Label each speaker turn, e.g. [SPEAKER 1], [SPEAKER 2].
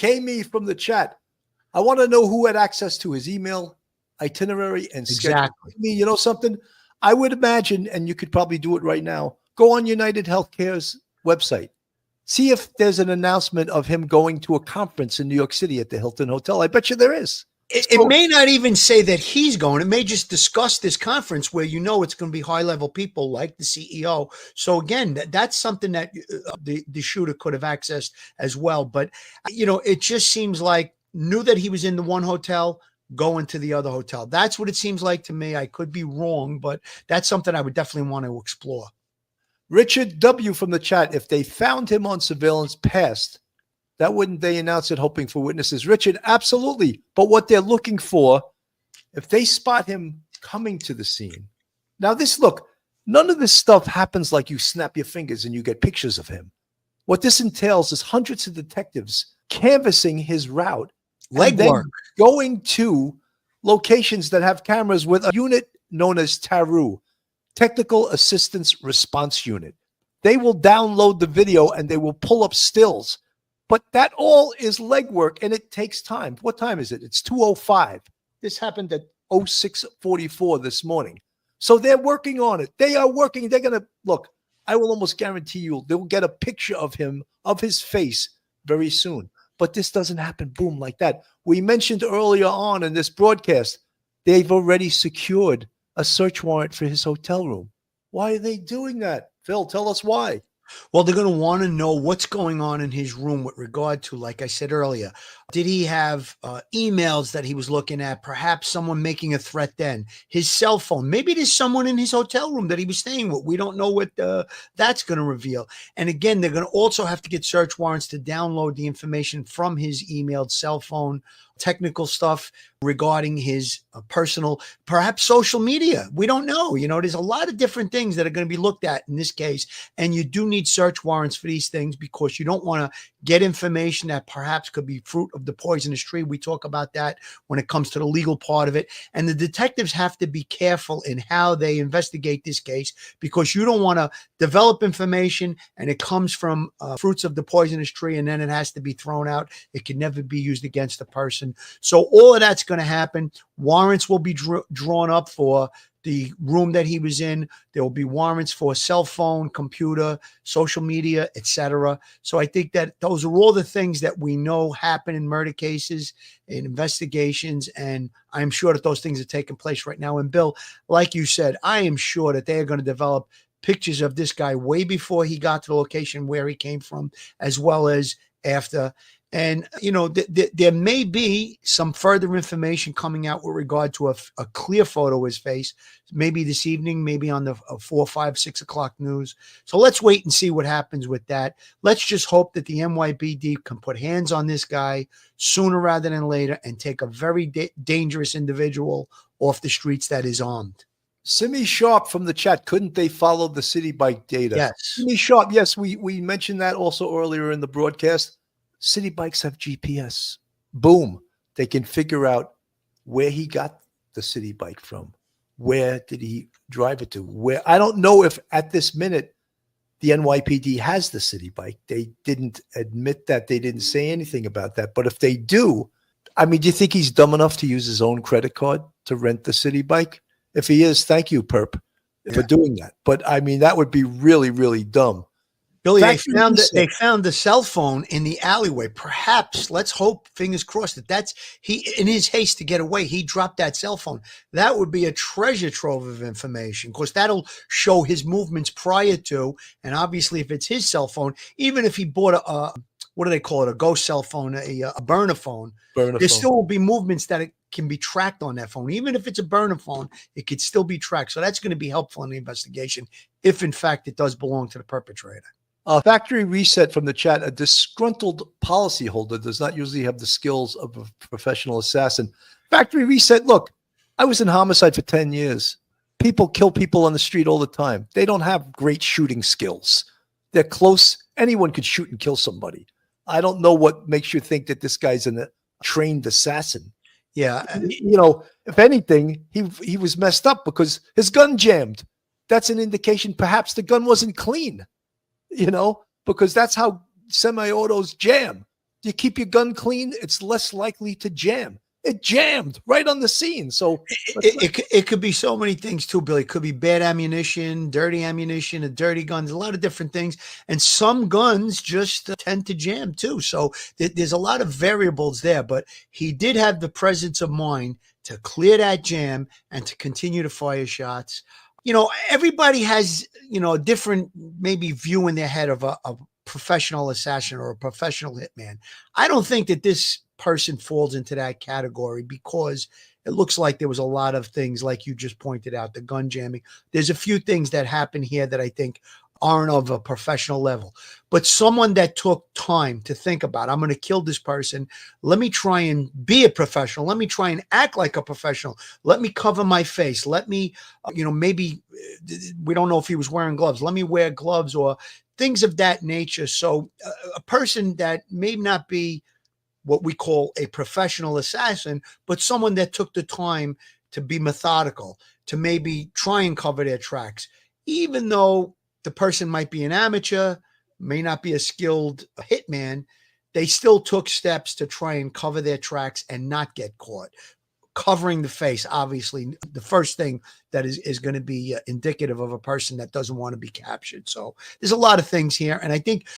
[SPEAKER 1] Kami from the chat. I want to know who had access to his email, itinerary, and schedule. You know something? I would imagine, and you could probably do it right now, go on United Healthcare's website. See if there's an announcement of him going to a conference in New York City at the Hilton Hotel. I bet you there is.
[SPEAKER 2] It may not even say that he's going. It may just discuss this conference where it's going to be high-level people like the CEO. So again, that's something that the shooter could have accessed as well. But, it just seems like knew that he was in the one hotel, going to the other hotel. That's what it seems like to me. I could be wrong, but that's something I would definitely want to explore.
[SPEAKER 1] Richard W. from the chat, if they found him on surveillance past, that wouldn't they announce it hoping for witnesses? Richard, absolutely. But what they're looking for, if they spot him coming to the scene. Now look, none of this stuff happens like you snap your fingers and you get pictures of him. What this entails is hundreds of detectives canvassing his route,
[SPEAKER 2] legwork,
[SPEAKER 1] going to locations that have cameras with a unit known as TARU, Technical Assistance Response Unit. They will download the video and they will pull up stills. But that all is legwork, and it takes time. What time is it? It's 2:05. This happened at 06:44 this morning. So they're working on it. They are working. They're going to look. I will almost guarantee you they'll get a picture of him, of his face, very soon. But this doesn't happen, boom, like that. We mentioned earlier on in this broadcast, they've already secured a search warrant for his hotel room. Why are they doing that? Phil, tell us why.
[SPEAKER 2] Well, they're going to want to know what's going on in his room with regard to, like I said earlier, did he have emails that he was looking at? Perhaps someone making a threat then. His cell phone. Maybe there's someone in his hotel room that he was staying with. We don't know what that's going to reveal. And again, they're going to also have to get search warrants to download the information from his emailed cell phone, technical stuff regarding his personal, perhaps social media. We don't know. There's a lot of different things that are going to be looked at in this case. And you do need search warrants for these things because you don't want to get information that perhaps could be fruit of the poisonous tree. We talk about that when it comes to the legal part of it. And the detectives have to be careful in how they investigate this case because you don't want to develop information and it comes from fruits of the poisonous tree and then it has to be thrown out. It can never be used against the person. So all of that's going to happen. Warrants will be drawn up for the room that he was in. There will be warrants for cell phone, computer, social media, etc. So I think that those are all the things that we know happen in murder cases, in investigations, and I'm sure that those things are taking place right now. And Bill, like you said, I am sure that they are going to develop pictures of this guy way before he got to the location where he came from, as well as after. And, there may be some further information coming out with regard to a clear photo of his face, maybe this evening, maybe on the 4, 5, 6 o'clock news. So let's wait and see what happens with that. Let's just hope that the NYPD can put hands on this guy sooner rather than later and take a very dangerous individual off the streets that is armed.
[SPEAKER 1] Simi Sharp from the chat, couldn't they follow the city bike data?
[SPEAKER 2] Yes.
[SPEAKER 1] Simi Sharp, yes, we mentioned that also earlier in the broadcast. City bikes have GPS. Boom. They can figure out where he got the city bike from. Where did he drive it to? Where? I don't know if at this minute the NYPD has the city bike. They didn't admit that. They didn't say anything about that. But if they do you think he's dumb enough to use his own credit card to rent the city bike? If he is, thank you, Perp, for doing that. But that would be really, really dumb.
[SPEAKER 2] Billy, they found the cell phone in the alleyway. Perhaps, let's hope, fingers crossed, that he, in his haste to get away, he dropped that cell phone. That would be a treasure trove of information. Of course, that'll show his movements prior to, and obviously if it's his cell phone, even if he bought what do they call it? A ghost cell phone, a burner phone. Still will be movements that can be tracked on that phone. Even if it's a burner phone, it could still be tracked. So that's going to be helpful in the investigation if, in fact, it does belong to the perpetrator.
[SPEAKER 1] Factory Reset from the chat. A disgruntled policyholder does not usually have the skills of a professional assassin. Factory Reset, look, I was in homicide for 10 years. People kill people on the street all the time. They don't have great shooting skills. They're close. Anyone could shoot and kill somebody. I don't know what makes you think that this guy's a trained assassin.
[SPEAKER 2] Yeah.
[SPEAKER 1] If anything, he was messed up because his gun jammed. That's an indication perhaps the gun wasn't clean. Because that's how semi-autos jam. You keep your gun clean, it's less likely to jam. It jammed right on the scene. So
[SPEAKER 2] it could be so many things too, Billy. It could be bad ammunition, a dirty gun. There's a lot of different things. And some guns just tend to jam too. So there's a lot of variables there. But he did have the presence of mind to clear that jam and to continue to fire shots. You know, everybody has, you know, a different maybe view in their head of a professional assassin or a professional hitman. I don't think that this person falls into that category because it looks like there was a lot of things like you just pointed out, the gun jamming. There's a few things that happen here that I think aren't of a professional level, but someone that took time to think about, I'm going to kill this person. Let me try and be a professional. Let me try and act like a professional. Let me cover my face. Let me, you know, maybe we don't know if he was wearing gloves. Let me wear gloves or things of that nature. So a person that may not be what we call a professional assassin, but someone that took the time to be methodical, to maybe try and cover their tracks, even though the person might be an amateur, may not be a skilled hitman, they still took steps to try and cover their tracks and not get caught. Covering the face, obviously, the first thing that is going to be indicative of a person that doesn't want to be captured. So there's a lot of things here. And I think